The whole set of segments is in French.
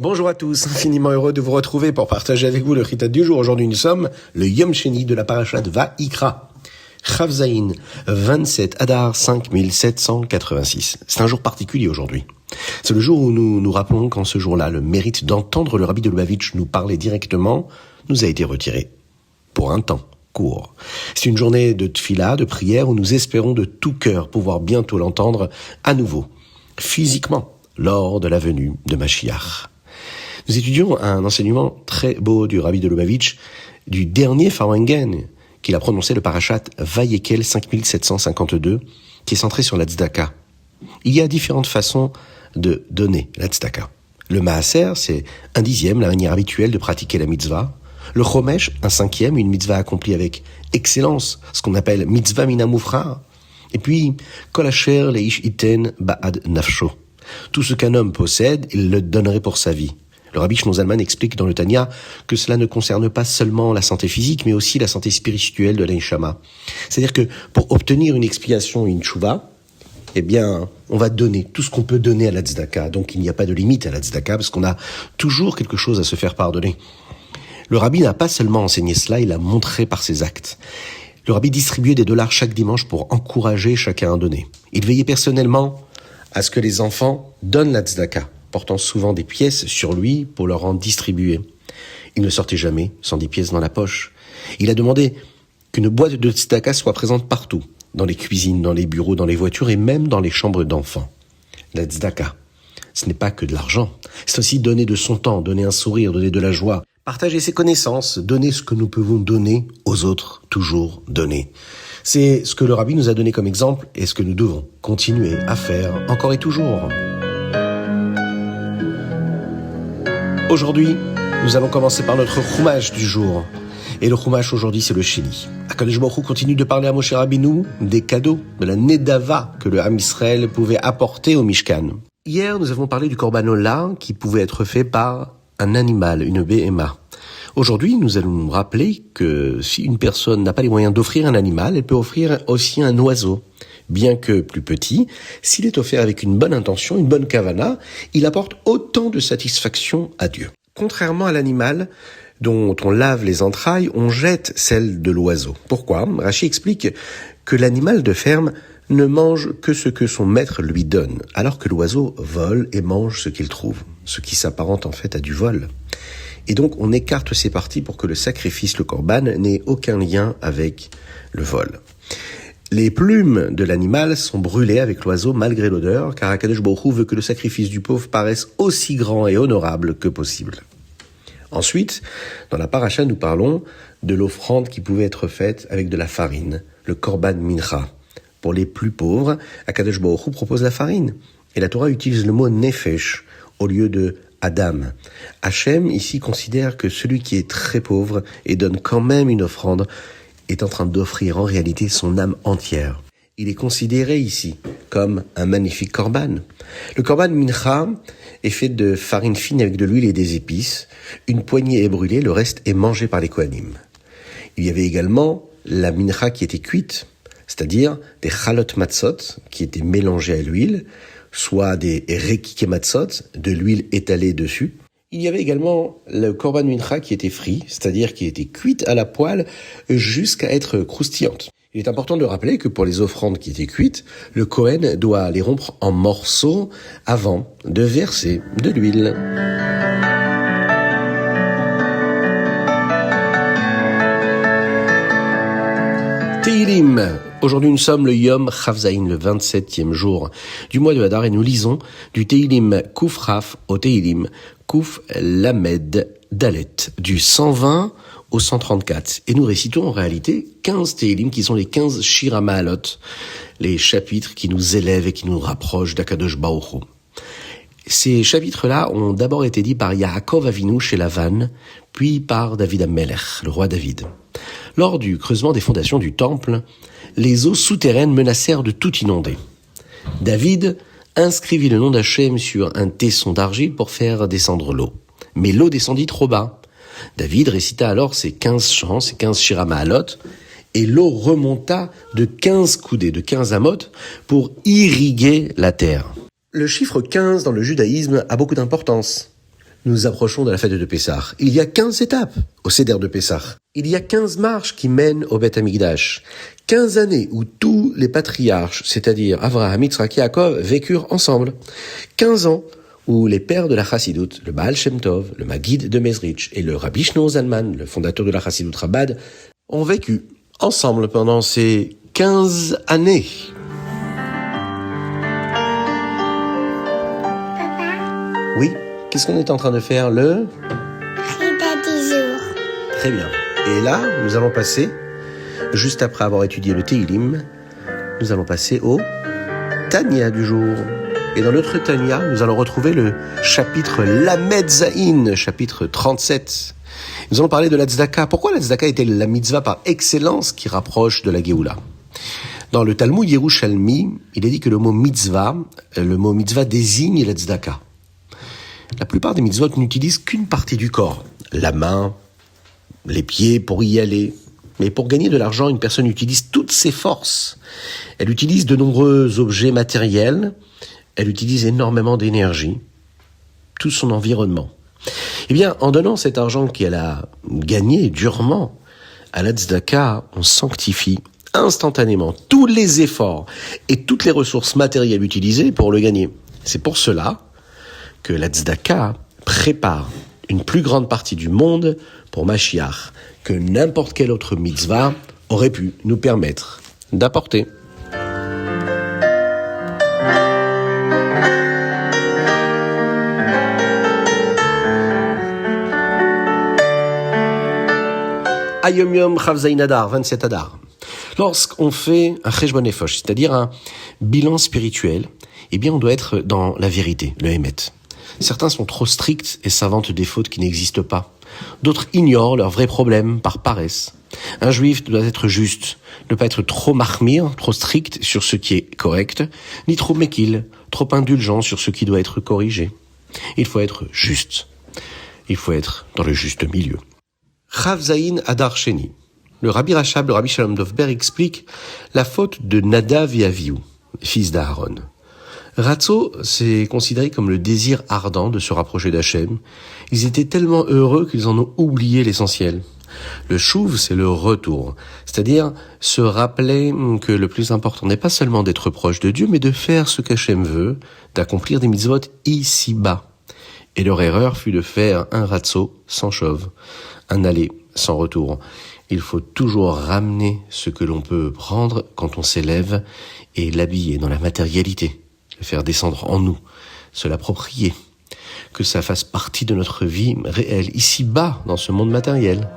Bonjour à tous, infiniment heureux de vous retrouver pour partager avec vous le Chitat du jour. Aujourd'hui nous sommes le Yom Sheni de la Parashat Va'ikra. Chav Zayin, 27 Adar 5786. C'est un jour particulier aujourd'hui. C'est le jour où nous nous rappelons qu'en ce jour-là, le mérite d'entendre le Rabbi de Lubavitch nous parler directement nous a été retiré. Pour un temps court. C'est une journée de tfila, de prière, où nous espérons de tout cœur pouvoir bientôt l'entendre à nouveau, physiquement, lors de la venue de Mashiach. Nous étudions un enseignement très beau du Rabbi de Lubavitch, du dernier Farwangen, qu'il a prononcé le parashat Vayekel 5752, qui est centré sur la tzedaka. Il y a différentes façons de donner la tzedaka. Le maaser, c'est 1/10, la manière habituelle de pratiquer la mitzvah. Le chomesh, 1/5, une mitzvah accomplie avec excellence, ce qu'on appelle mitzvah mina mufra. Et puis, kol asher leish iten ba'ad nafsho. Tout ce qu'un homme possède, il le donnerait pour sa vie. Le Rabbi Shlomo Zalman explique dans le Tanya que cela ne concerne pas seulement la santé physique, mais aussi la santé spirituelle de l'Neshama. C'est-à-dire que pour obtenir une expiation, une tchouva, eh bien, on va donner tout ce qu'on peut donner à la tzedaka. Donc il n'y a pas de limite à la tzedaka, parce qu'on a toujours quelque chose à se faire pardonner. Le Rabbi n'a pas seulement enseigné cela, il l'a montré par ses actes. Le Rabbi distribuait des dollars chaque dimanche pour encourager chacun à donner. Il veillait personnellement à ce que les enfants donnent la tzedaka, portant souvent des pièces sur lui pour leur en distribuer. Il ne sortait jamais sans des pièces dans la poche. Il a demandé qu'une boîte de tzedaka soit présente partout, dans les cuisines, dans les bureaux, dans les voitures et même dans les chambres d'enfants. La tzedaka, ce n'est pas que de l'argent. C'est aussi donner de son temps, donner un sourire, donner de la joie, partager ses connaissances, donner ce que nous pouvons donner aux autres, toujours donner. C'est ce que le Rabbi nous a donné comme exemple et ce que nous devons continuer à faire encore et toujours. Aujourd'hui, nous allons commencer par notre chumash du jour. Et le chumash aujourd'hui, c'est le Sheni. Akadosh Baruch Hu continue de parler à Moshe Rabbeinu des cadeaux, de la nedava que le Ham Israël pouvait apporter au Mishkan. Hier, nous avons parlé du korban olah qui pouvait être fait par un animal, une béhéma. Aujourd'hui, nous allons nous rappeler que si une personne n'a pas les moyens d'offrir un animal, elle peut offrir aussi un oiseau. Bien que plus petit, s'il est offert avec une bonne intention, une bonne kavana, il apporte autant de satisfaction à Dieu. Contrairement à l'animal dont on lave les entrailles, on jette celle de l'oiseau. Pourquoi ? Rashi explique que l'animal de ferme ne mange que ce que son maître lui donne, alors que l'oiseau vole et mange ce qu'il trouve, ce qui s'apparente en fait à du vol. Et donc on écarte ces parties pour que le sacrifice, le korban, n'ait aucun lien avec le vol. Les plumes de l'animal sont brûlées avec l'oiseau malgré l'odeur, car Akadosh Baruch Hu veut que le sacrifice du pauvre paraisse aussi grand et honorable que possible. Ensuite, dans la paracha, nous parlons de l'offrande qui pouvait être faite avec de la farine, le korban mincha. Pour les plus pauvres, Akadosh Baruch Hu propose la farine. Et la Torah utilise le mot nefesh au lieu de Adam. Hachem ici considère que celui qui est très pauvre et donne quand même une offrande est en train d'offrir en réalité son âme entière. Il est considéré ici comme un magnifique korban. Le korban mincha est fait de farine fine avec de l'huile et des épices. Une poignée est brûlée, le reste est mangé par les kohanim. Il y avait également la mincha qui était cuite, c'est-à-dire des chalot matzot qui étaient mélangés à l'huile, soit des rekike matzot, de l'huile étalée dessus. Il y avait également le korban mincha qui était frit, c'est-à-dire qui était cuite à la poêle jusqu'à être croustillante. Il est important de rappeler que pour les offrandes qui étaient cuites, le Kohen doit les rompre en morceaux avant de verser de l'huile. Tehillim. Aujourd'hui, nous sommes le Yom Chav Zayin, le 27e jour du mois de Hadar, et nous lisons du Tehillim Kuf Raf au Tehillim Kuf Lamed Dalet, du 120 au 134. Et nous récitons en réalité 15 Tehillim qui sont les 15 Shira Ma'alot, les chapitres qui nous élèvent et qui nous rapprochent d'Akadosh Baruch Hu. Ces chapitres-là ont d'abord été dits par Yaakov Avinu chez Lavan, puis par David Amelech, le roi David. Lors du creusement des fondations du temple, les eaux souterraines menacèrent de tout inonder. David inscrivit le nom d'Hachem sur un tesson d'argile pour faire descendre l'eau. Mais l'eau descendit trop bas. David récita alors ses 15 chants, ses 15 Shira Ma'alot, et l'eau remonta de 15 coudées, de 15 amotes, pour irriguer la terre. Le chiffre 15 dans le judaïsme a beaucoup d'importance. Nous approchons de la fête de Pessah. Il y a 15 étapes au Seder de Pessah. Il y a 15 marches qui mènent au Beth Amikdash. 15 années où tous les patriarches, c'est-à-dire Avraham, Yitzhak, Yaakov, vécurent ensemble. 15 ans où les pères de la Chassidoute, le Baal Shem Tov, le Maguid de Mezrich et le Rabbi Shneor Zalman, le fondateur de la Chassidoute Chabad, ont vécu ensemble pendant ces 15 années. Oui, qu'est-ce qu'on est en train de faire le Rida du jour. Très bien. Et là, nous allons passer, juste après avoir étudié le Tehillim, nous allons passer au Tanya du jour. Et dans notre Tanya, nous allons retrouver le chapitre Lamed Zayin, chapitre 37. Nous allons parler de la tzedaka. Pourquoi la tzedaka était la mitzvah par excellence qui rapproche de la Géoula? Dans le Talmud Yerushalmi, il est dit que le mot mitzvah désigne la tzedaka. La plupart des mitzvot n'utilisent qu'une partie du corps, la main, les pieds pour y aller. Mais pour gagner de l'argent, une personne utilise toutes ses forces. Elle utilise de nombreux objets matériels, elle utilise énormément d'énergie, tout son environnement. Eh bien, en donnant cet argent qu'elle a gagné durement à la tzedaka, on sanctifie instantanément tous les efforts et toutes les ressources matérielles utilisées pour le gagner. C'est pour cela que la tzedaka prépare une plus grande partie du monde pour Mashiach que n'importe quelle autre mitzvah aurait pu nous permettre d'apporter. Ayom Yom Chav Zayin Adar, 27 Adar. Lorsqu'on fait un cheshbon nefesh, c'est-à-dire un bilan spirituel, eh bien on doit être dans la vérité, le émet. Certains sont trop stricts et s'inventent des fautes qui n'existent pas. D'autres ignorent leurs vrais problèmes par paresse. Un juif doit être juste, ne pas être trop mahmir, trop strict sur ce qui est correct, ni trop mekil, trop indulgent sur ce qui doit être corrigé. Il faut être juste. Il faut être dans le juste milieu. Chav Zayin Adar Sheni. Le Rabbi Rachab, le Rabbi Shalom Dovber explique la faute de Nadav et Avihu, fils d'Aaron. Ratzo, c'est considéré comme le désir ardent de se rapprocher d'Hachem. Ils étaient tellement heureux qu'ils en ont oublié l'essentiel. Le chouv, c'est le retour, c'est-à-dire se rappeler que le plus important n'est pas seulement d'être proche de Dieu, mais de faire ce qu'Hachem veut, d'accomplir des mitzvot ici-bas. Et leur erreur fut de faire un ratzo sans chauve, un aller sans retour. Il faut toujours ramener ce que l'on peut prendre quand on s'élève et l'habiller dans la matérialité. Le faire descendre en nous, se l'approprier, que ça fasse partie de notre vie réelle, ici-bas, dans ce monde matériel.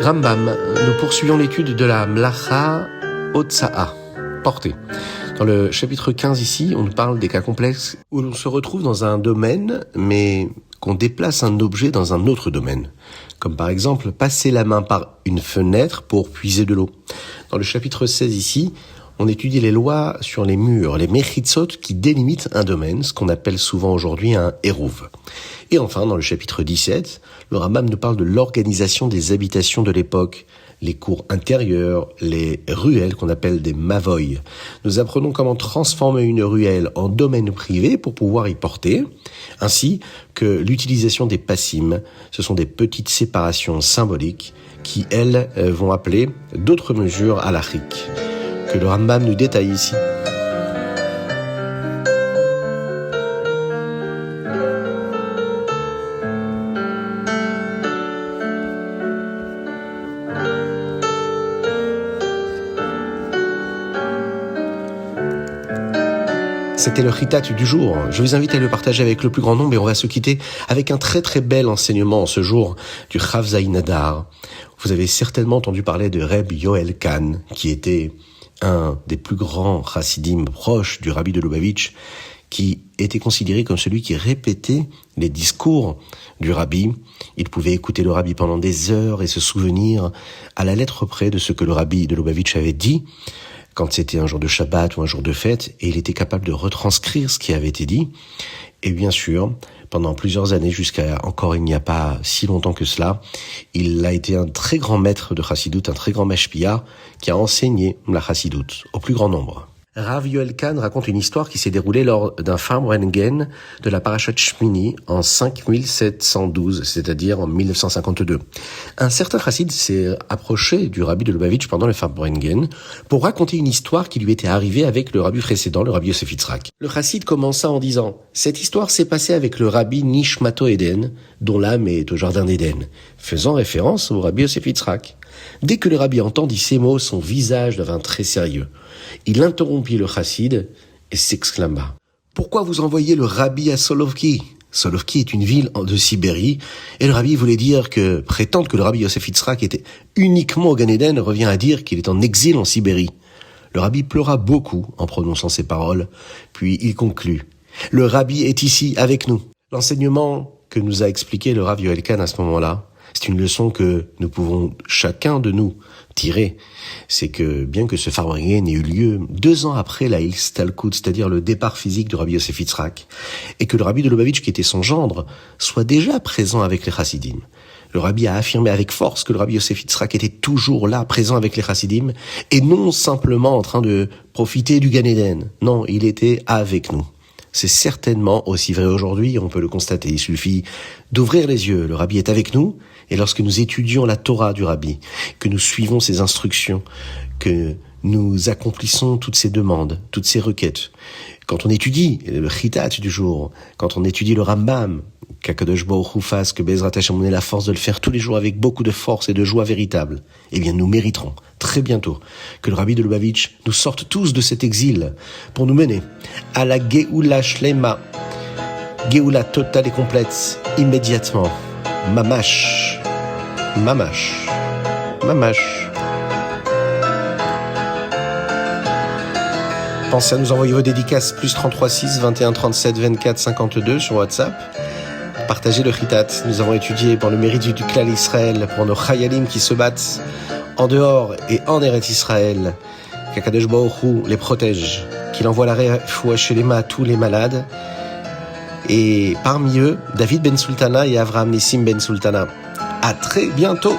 Rambam, nous poursuivons l'étude de la Mlacha Otsa'a, portée. Dans le chapitre 15 ici, on nous parle des cas complexes où l'on se retrouve dans un domaine, mais qu'on déplace un objet dans un autre domaine. Comme par exemple, passer la main par une fenêtre pour puiser de l'eau. Dans le chapitre 16 ici, on étudie les lois sur les murs, les mechitzot qui délimitent un domaine, ce qu'on appelle souvent aujourd'hui un hérouv. Et enfin, dans le chapitre 17, le Rambam nous parle de l'organisation des habitations de l'époque, les cours intérieures, les ruelles qu'on appelle des mavoïs. Nous apprenons comment transformer une ruelle en domaine privé pour pouvoir y porter, ainsi que l'utilisation des passim. Ce sont des petites séparations symboliques qui, elles, vont appeler d'autres mesures halachiques, que le Rambam nous détaille ici. C'était le Chitat du jour. Je vous invite à le partager avec le plus grand nombre et on va se quitter avec un très très bel enseignement en ce jour du Chav Zayin Adar. Vous avez certainement entendu parler de Reb Yoel Kahn, qui était un des plus grands chassidim proches du Rabbi de Lubavitch, qui était considéré comme celui qui répétait les discours du Rabbi. Il pouvait écouter le Rabbi pendant des heures et se souvenir à la lettre près de ce que le Rabbi de Lubavitch avait dit. quand c'était un jour de Shabbat ou un jour de fête, et il était capable de retranscrire ce qui avait été dit. Et bien sûr, pendant plusieurs années, jusqu'à encore il n'y a pas si longtemps que cela, il a été un très grand maître de Chassidut, un très grand mashpia, qui a enseigné la Chassidut au plus grand nombre. Rav Yoel Kahn raconte une histoire qui s'est déroulée lors d'un Farbrengen de la Parashat Shmini en 5712, c'est-à-dire en 1952. Un certain chassid s'est approché du rabbi de Lubavitch pendant le Farbrengen pour raconter une histoire qui lui était arrivée avec le rabbi précédent, le rabbi Yosef Yitzhak. Le chassid commença en disant « Cette histoire s'est passée avec le rabbi Nishmato Eden, dont l'âme est au jardin d'Éden », faisant référence au rabbi Yosef Yitzhak. Dès que le rabbi entendit ces mots, son visage devint très sérieux. Il interrompit le chassid et s'exclama « Pourquoi vous envoyez le rabbi à Solovki ?» Solovki est une ville de Sibérie, et le rabbi voulait dire que prétendre que le rabbi Yosef Yitzhak était uniquement au Gan Eden revient à dire qu'il est en exil en Sibérie. Le rabbi pleura beaucoup en prononçant ces paroles, puis il conclut « Le rabbi est ici avec nous ». L'enseignement que nous a expliqué le Rav Yoel Kahn à ce moment-là, c'est une leçon que nous pouvons chacun de nous tirer. C'est que bien que ce Farbrengen ait eu lieu 2 ans après la Hilstalkut, c'est-à-dire le départ physique du rabbi Yosef Yitzhak, et que le rabbi de Lubavitch, qui était son gendre, soit déjà présent avec les chassidim. Le rabbi a affirmé avec force que le rabbi Yosef Yitzhak était toujours là, présent avec les chassidim, et non simplement en train de profiter du Gan Eden. Non, il était avec nous. C'est certainement aussi vrai aujourd'hui, on peut le constater. Il suffit d'ouvrir les yeux. Le rabbi est avec nous, et lorsque nous étudions la Torah du rabbi, que nous suivons ses instructions, que nous accomplissons toutes ses demandes, toutes ses requêtes, quand on étudie le Chitat du jour, quand on étudie le Rambam, qu'Akadosh Baruch Hu fasse, que Bezrat Hashem ait la force de le faire tous les jours avec beaucoup de force et de joie véritable, eh bien nous mériterons très bientôt que le rabbi de Lubavitch nous sorte tous de cet exil pour nous mener à la Geoula Shlema, Geoula totale et complète, immédiatement. Mamash, mamash, mamash. Pensez à nous envoyer vos dédicaces plus 33 6 21 37 24 52 sur WhatsApp. Partagez le Chitat. Nous avons étudié pour le mérite du Klal Israël, pour nos Chayalim qui se battent en dehors et en Eretz Israël. Qu'Akadosh Baruch Hu les protège, qu'il envoie la réfoua shelema à tous les malades. Et parmi eux, David Ben Sultana et Avraham Nissim Ben Sultana. À très bientôt!